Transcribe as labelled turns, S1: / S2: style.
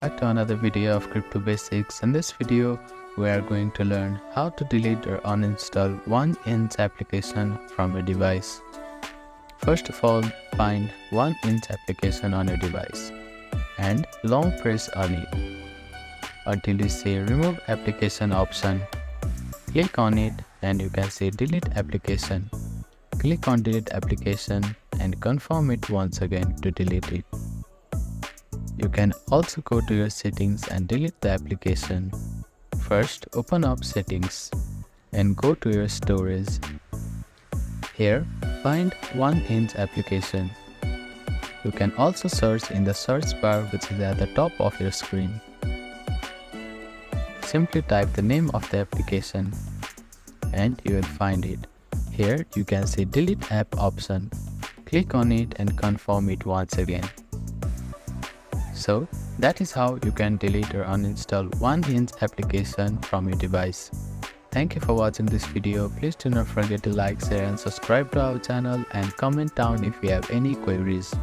S1: Back to another video of Crypto Basics. In this video, we are going to learn how to delete or uninstall 1inch application from a device. First of all, find 1inch application on your device and long press on it until you see remove application option. Click on it and you can see delete application. Click on delete application and confirm it once again to delete it. You can also go to your settings and delete the application. First, open up settings and go to your storage. Here, find 1inch application. You can also search in the search bar which is at the top of your screen. Simply type the name of the application and you will find it. Here you can see delete app option. Click on it and confirm it once again. So that is how you can delete or uninstall 1inch application from your device. Thank you for watching this video. Please do not forget to like, share and subscribe to our channel and comment down if you have any queries.